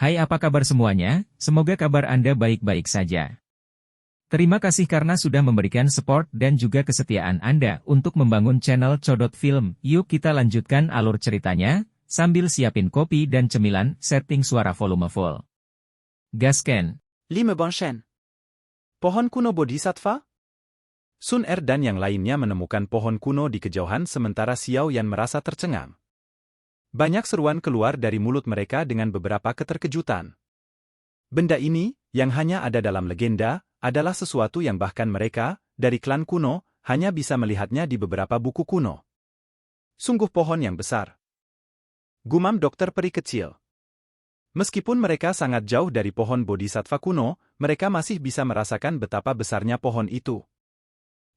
Hai, apa kabar semuanya? Semoga kabar Anda baik-baik saja. Terima kasih karena sudah memberikan support dan juga kesetiaan Anda untuk membangun channel Codot Film. Yuk kita lanjutkan alur ceritanya, sambil siapin kopi dan cemilan, setting suara volume full. Gasken. 5 Bonshen. Pohon kuno Bodhisattva? Sun Er dan yang lainnya menemukan pohon kuno di kejauhan sementara Xiao Yan merasa tercengang. Banyak seruan keluar dari mulut mereka dengan beberapa keterkejutan. Benda ini, yang hanya ada dalam legenda, adalah sesuatu yang bahkan mereka, dari klan kuno, hanya bisa melihatnya di beberapa buku kuno. Sungguh pohon yang besar. Gumam dokter peri kecil. Meskipun mereka sangat jauh dari pohon Bodhisattva kuno, mereka masih bisa merasakan betapa besarnya pohon itu.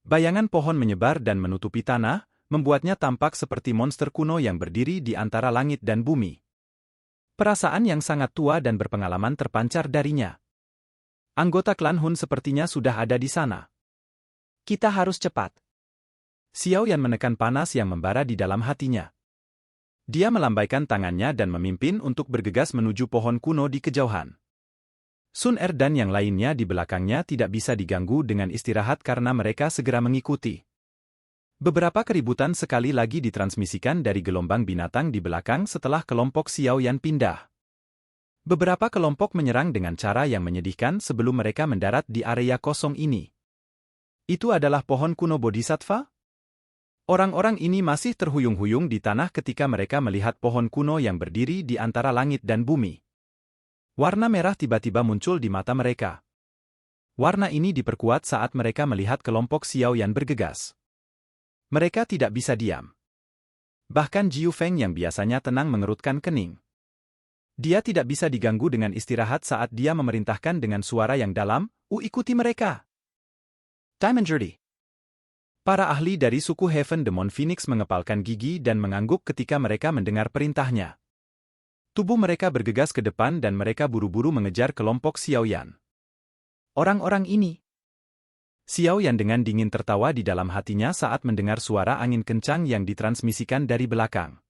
Bayangan pohon menyebar dan menutupi tanah, membuatnya tampak seperti monster kuno yang berdiri di antara langit dan bumi. Perasaan yang sangat tua dan berpengalaman terpancar darinya. Anggota klan Hun sepertinya sudah ada di sana. Kita harus cepat. Xiao Yan menekan panas yang membara di dalam hatinya. Dia melambaikan tangannya dan memimpin untuk bergegas menuju pohon kuno di kejauhan. Sun Er dan yang lainnya di belakangnya tidak bisa diganggu dengan istirahat karena mereka segera mengikuti. Beberapa keributan sekali lagi ditransmisikan dari gelombang binatang di belakang setelah kelompok Xiao Yan pindah. Beberapa kelompok menyerang dengan cara yang menyedihkan sebelum mereka mendarat di area kosong ini. Itu adalah pohon kuno Bodhisattva? Orang-orang ini masih terhuyung-huyung di tanah ketika mereka melihat pohon kuno yang berdiri di antara langit dan bumi. Warna merah tiba-tiba muncul di mata mereka. Warna ini diperkuat saat mereka melihat kelompok Xiao Yan bergegas. Mereka tidak bisa diam. Bahkan Jiu Feng yang biasanya tenang mengerutkan kening. Dia tidak bisa diganggu dengan istirahat saat dia memerintahkan dengan suara yang dalam, ikuti mereka. Time and Dirty. Para ahli dari suku Heaven Demon Phoenix mengepalkan gigi dan mengangguk ketika mereka mendengar perintahnya. Tubuh mereka bergegas ke depan dan mereka buru-buru mengejar kelompok Xiao Yan. Orang-orang ini. Xiao Yan dengan dingin tertawa di dalam hatinya saat mendengar suara angin kencang yang ditransmisikan dari belakang.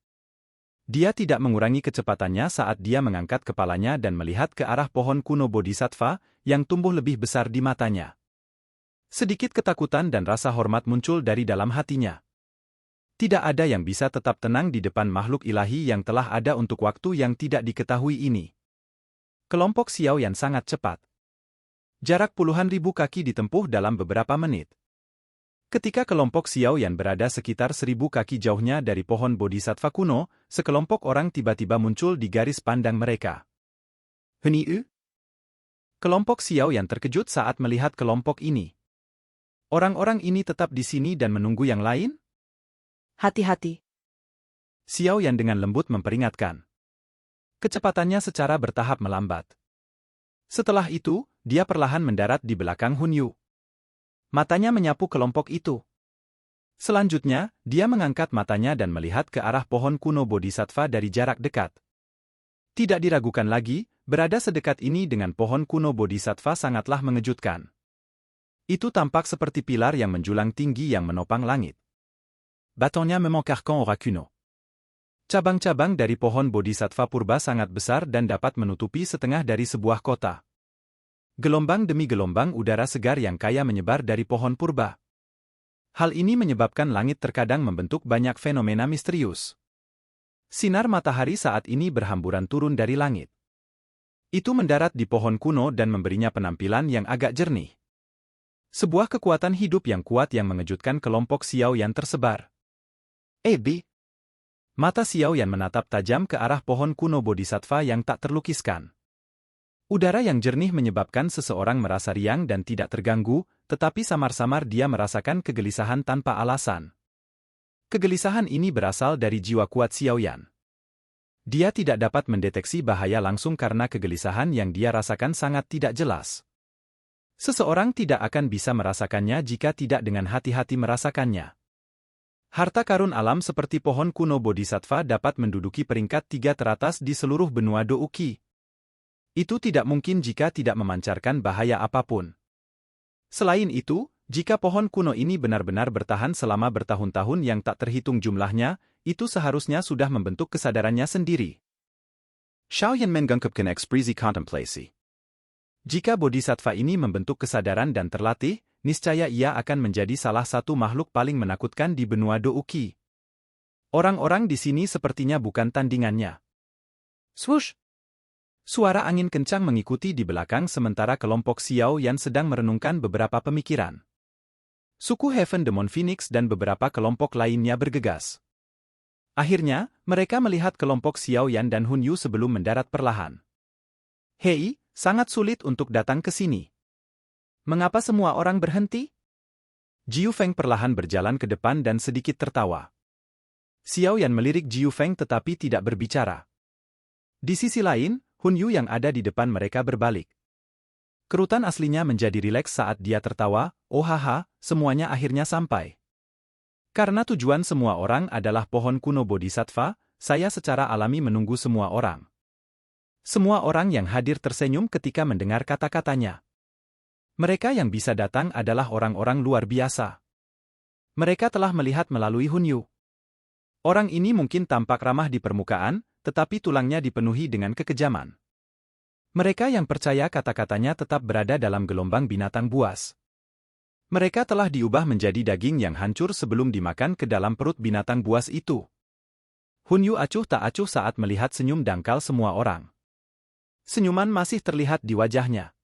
Dia tidak mengurangi kecepatannya saat dia mengangkat kepalanya dan melihat ke arah pohon kuno Bodhisattva yang tumbuh lebih besar di matanya. Sedikit ketakutan dan rasa hormat muncul dari dalam hatinya. Tidak ada yang bisa tetap tenang di depan makhluk ilahi yang telah ada untuk waktu yang tidak diketahui ini. Kelompok Xiao Yan sangat cepat. Jarak puluhan ribu kaki ditempuh dalam beberapa menit. Ketika kelompok Xiao Yan berada sekitar 1000 kaki jauhnya dari pohon Bodhisattva kuno, sekelompok orang tiba-tiba muncul di garis pandang mereka. Heniu? Kelompok Xiao Yan terkejut saat melihat kelompok ini. Orang-orang ini tetap di sini dan menunggu yang lain? Hati-hati. Xiao Yan dengan lembut memperingatkan. Kecepatannya secara bertahap melambat. Setelah itu, dia perlahan mendarat di belakang Hun Yu. Matanya menyapu kelompok itu. Selanjutnya, dia mengangkat matanya dan melihat ke arah pohon kuno Bodhisattva dari jarak dekat. Tidak diragukan lagi, berada sedekat ini dengan pohon kuno Bodhisattva sangatlah mengejutkan. Itu tampak seperti pilar yang menjulang tinggi yang menopang langit. Bâtonnya memancarkan aura kuno. Cabang-cabang dari pohon Bodhisattva purba sangat besar dan dapat menutupi setengah dari sebuah kota. Gelombang demi gelombang udara segar yang kaya menyebar dari pohon purba. Hal ini menyebabkan langit terkadang membentuk banyak fenomena misterius. Sinar matahari saat ini berhamburan turun dari langit. Itu mendarat di pohon kuno dan memberinya penampilan yang agak jernih. Sebuah kekuatan hidup yang kuat yang mengejutkan kelompok Xiao Yan tersebar. Mata Xiao Yan menatap tajam ke arah pohon kuno Bodhisattva yang tak terlukiskan. Udara yang jernih menyebabkan seseorang merasa riang dan tidak terganggu, tetapi samar-samar dia merasakan kegelisahan tanpa alasan. Kegelisahan ini berasal dari jiwa kuat Xiao Yan. Dia tidak dapat mendeteksi bahaya langsung karena kegelisahan yang dia rasakan sangat tidak jelas. Seseorang tidak akan bisa merasakannya jika tidak dengan hati-hati merasakannya. Harta karun alam seperti pohon kuno Bodhisattva dapat menduduki peringkat 3 teratas di seluruh benua Douki. Itu tidak mungkin jika tidak memancarkan bahaya apapun. Selain itu, jika pohon kuno ini benar-benar bertahan selama bertahun-tahun yang tak terhitung jumlahnya, itu seharusnya sudah membentuk kesadarannya sendiri. Xiaoyan menggengkapkan ekspresi kontemplasi. Jika bodhisattva ini membentuk kesadaran dan terlatih, niscaya ia akan menjadi salah satu makhluk paling menakutkan di benua Douqi. Orang-orang di sini sepertinya bukan tandingannya. Swoosh! Suara angin kencang mengikuti di belakang sementara kelompok Xiao Yan sedang merenungkan beberapa pemikiran. Suku Heaven Demon Phoenix dan beberapa kelompok lainnya bergegas. Akhirnya, mereka melihat kelompok Xiao Yan dan Hun Yu sebelum mendarat perlahan. Hei, sangat sulit untuk datang ke sini. Mengapa semua orang berhenti? Jiu Feng perlahan berjalan ke depan dan sedikit tertawa. Xiao Yan melirik Jiu Feng tetapi tidak berbicara. Di sisi lain, Hun Yu yang ada di depan mereka berbalik. Kerutan aslinya menjadi rileks saat dia tertawa, oh haha, semuanya akhirnya sampai. Karena tujuan semua orang adalah pohon kuno Bodhisattva, saya secara alami menunggu semua orang. Semua orang yang hadir tersenyum ketika mendengar kata-katanya. Mereka yang bisa datang adalah orang-orang luar biasa. Mereka telah melihat melalui Hun Yu. Orang ini mungkin tampak ramah di permukaan, tetapi tulangnya dipenuhi dengan kekejaman. Mereka yang percaya kata-katanya tetap berada dalam gelombang binatang buas. Mereka telah diubah menjadi daging yang hancur sebelum dimakan ke dalam perut binatang buas itu. Hun Yu acuh tak acuh saat melihat senyum dangkal semua orang. Senyuman masih terlihat di wajahnya.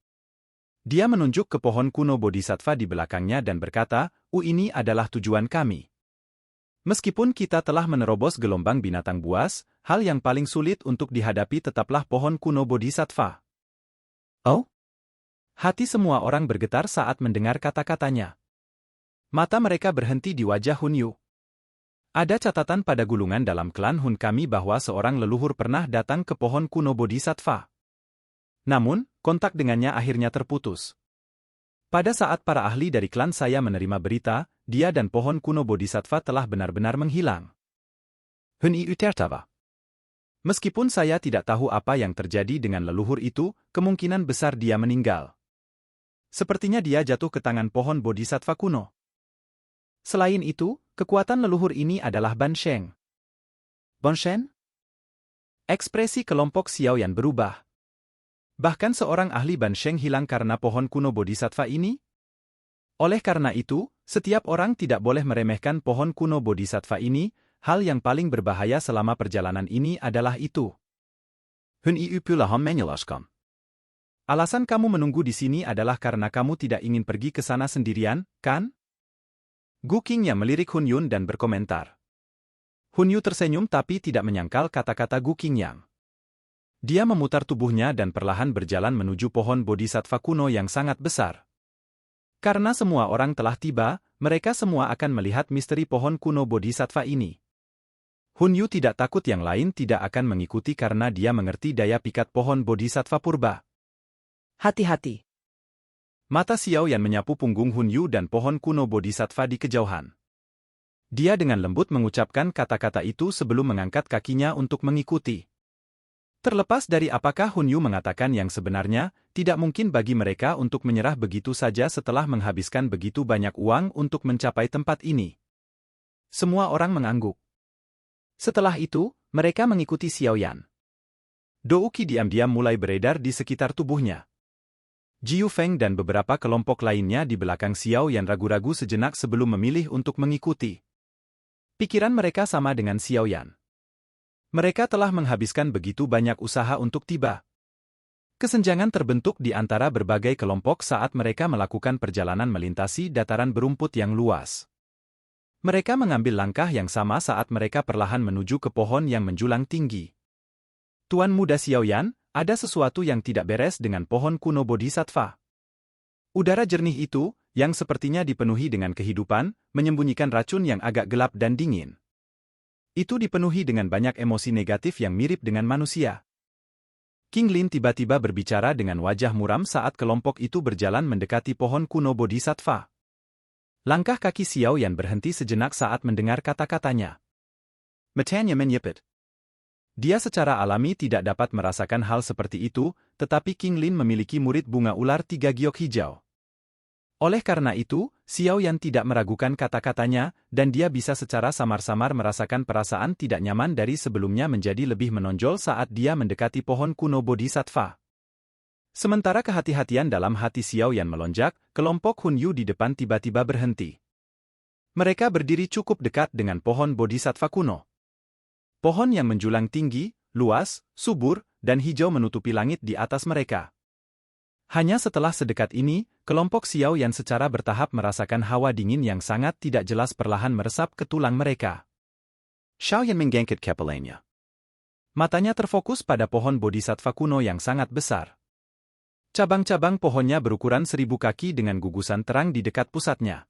Dia menunjuk ke pohon kuno Bodhisattva di belakangnya dan berkata, ini adalah tujuan kami. Meskipun kita telah menerobos gelombang binatang buas, hal yang paling sulit untuk dihadapi tetaplah pohon kuno Bodhisattva. Oh? Hati semua orang bergetar saat mendengar kata-katanya. Mata mereka berhenti di wajah Hun Yu. Ada catatan pada gulungan dalam klan Hun kami bahwa seorang leluhur pernah datang ke pohon kuno Bodhisattva. Namun, kontak dengannya akhirnya terputus. Pada saat para ahli dari klan saya menerima berita, dia dan pohon kuno Bodhisattva telah benar-benar menghilang. Hun Yu tertawa. Meskipun saya tidak tahu apa yang terjadi dengan leluhur itu, kemungkinan besar dia meninggal. Sepertinya dia jatuh ke tangan pohon Bodhisattva kuno. Selain itu, kekuatan leluhur ini adalah Ban Sheng. Ban Sheng? Ekspresi kelompok Xiao Yan berubah. Bahkan seorang ahli Ban Sheng hilang karena pohon kuno Bodhisattva ini? Oleh karena itu, setiap orang tidak boleh meremehkan pohon kuno Bodhisattva ini, hal yang paling berbahaya selama perjalanan ini adalah itu. Hun Yu pula menjelaskan. Alasan kamu menunggu di sini adalah karena kamu tidak ingin pergi ke sana sendirian, kan? Gu Qing yang melirik Hun Yun dan berkomentar. Hun Yu tersenyum tapi tidak menyangkal kata-kata Gu Qing yang. Dia memutar tubuhnya dan perlahan berjalan menuju pohon Bodhisattva kuno yang sangat besar. Karena semua orang telah tiba, mereka semua akan melihat misteri pohon kuno Bodhisattva ini. Hun Yu tidak takut yang lain tidak akan mengikuti karena dia mengerti daya pikat pohon Bodhisattva purba. Hati-hati. Mata Xiao Yan menyapu punggung Hun Yu dan pohon kuno Bodhisattva di kejauhan. Dia dengan lembut mengucapkan kata-kata itu sebelum mengangkat kakinya untuk mengikuti. Terlepas dari apakah Hun Yu mengatakan yang sebenarnya, tidak mungkin bagi mereka untuk menyerah begitu saja setelah menghabiskan begitu banyak uang untuk mencapai tempat ini. Semua orang mengangguk. Setelah itu, mereka mengikuti Xiao Yan. Douqi diam-diam mulai beredar di sekitar tubuhnya. Jiu Feng dan beberapa kelompok lainnya di belakang Xiao Yan ragu-ragu sejenak sebelum memilih untuk mengikuti. Pikiran mereka sama dengan Xiao Yan. Mereka telah menghabiskan begitu banyak usaha untuk tiba. Kesenjangan terbentuk di antara berbagai kelompok saat mereka melakukan perjalanan melintasi dataran berumput yang luas. Mereka mengambil langkah yang sama saat mereka perlahan menuju ke pohon yang menjulang tinggi. Tuan Muda Xiao Yan, ada sesuatu yang tidak beres dengan pohon kuno Bodhisattva. Udara jernih itu, yang sepertinya dipenuhi dengan kehidupan, menyembunyikan racun yang agak gelap dan dingin. Itu dipenuhi dengan banyak emosi negatif yang mirip dengan manusia. King Lin tiba-tiba berbicara dengan wajah muram saat kelompok itu berjalan mendekati pohon kuno Bodhisattva. Langkah kaki Xiao Yan berhenti sejenak saat mendengar kata-katanya. Matanya menyipit. Dia secara alami tidak dapat merasakan hal seperti itu, tetapi King Lin memiliki murid bunga ular 3 giok hijau. Oleh karena itu, Xiao Yan tidak meragukan kata-katanya, dan dia bisa secara samar-samar merasakan perasaan tidak nyaman dari sebelumnya menjadi lebih menonjol saat dia mendekati pohon kuno Bodhisattva. Sementara kehati-hatian dalam hati Xiao Yan melonjak, kelompok Hun Yu di depan tiba-tiba berhenti. Mereka berdiri cukup dekat dengan pohon Bodhisattva kuno. Pohon yang menjulang tinggi, luas, subur, dan hijau menutupi langit di atas mereka. Hanya setelah sedekat ini, kelompok Xiao Yan secara bertahap merasakan hawa dingin yang sangat tidak jelas perlahan meresap ke tulang mereka. Xiao Yan menggengket kepalanya. Matanya terfokus pada pohon Bodhisattva kuno yang sangat besar. Cabang-cabang pohonnya berukuran 1000 kaki dengan gugusan terang di dekat pusatnya.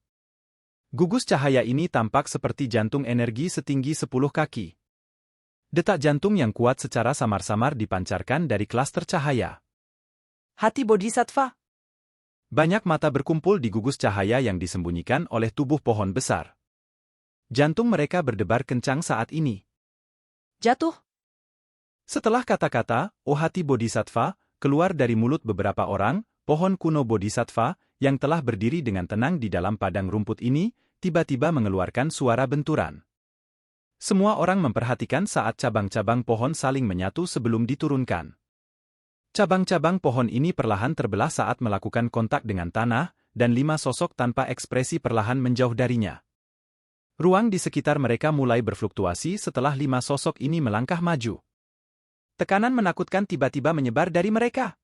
Gugus cahaya ini tampak seperti jantung energi setinggi 10 kaki. Detak jantung yang kuat secara samar-samar dipancarkan dari klaster cahaya. Hati Bodhisattva. Banyak mata berkumpul di gugus cahaya yang disembunyikan oleh tubuh pohon besar. Jantung mereka berdebar kencang saat ini. Jatuh. Setelah kata-kata, "Oh hati Bodhisattva," keluar dari mulut beberapa orang, pohon kuno Bodhisattva, yang telah berdiri dengan tenang di dalam padang rumput ini, tiba-tiba mengeluarkan suara benturan. Semua orang memperhatikan saat cabang-cabang pohon saling menyatu sebelum diturunkan. Cabang-cabang pohon ini perlahan terbelah saat melakukan kontak dengan tanah, dan 5 sosok tanpa ekspresi perlahan menjauh darinya. Ruang di sekitar mereka mulai berfluktuasi setelah 5 sosok ini melangkah maju. Tekanan menakutkan tiba-tiba menyebar dari mereka.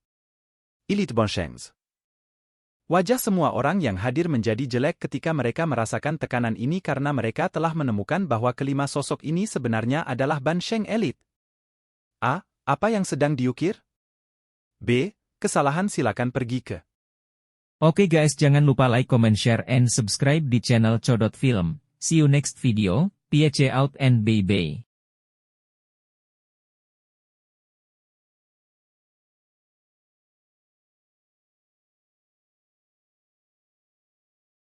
Elite Bonshengs. Wajah semua orang yang hadir menjadi jelek ketika mereka merasakan tekanan ini karena mereka telah menemukan bahwa kelima sosok ini sebenarnya adalah Bansheng Elite. A. Apa yang sedang diukir? B. Kesalahan silakan pergi ke. Oke guys, jangan lupa like, comment, share, and subscribe di channel Codot Film. See you next video, peace out and bye-bye.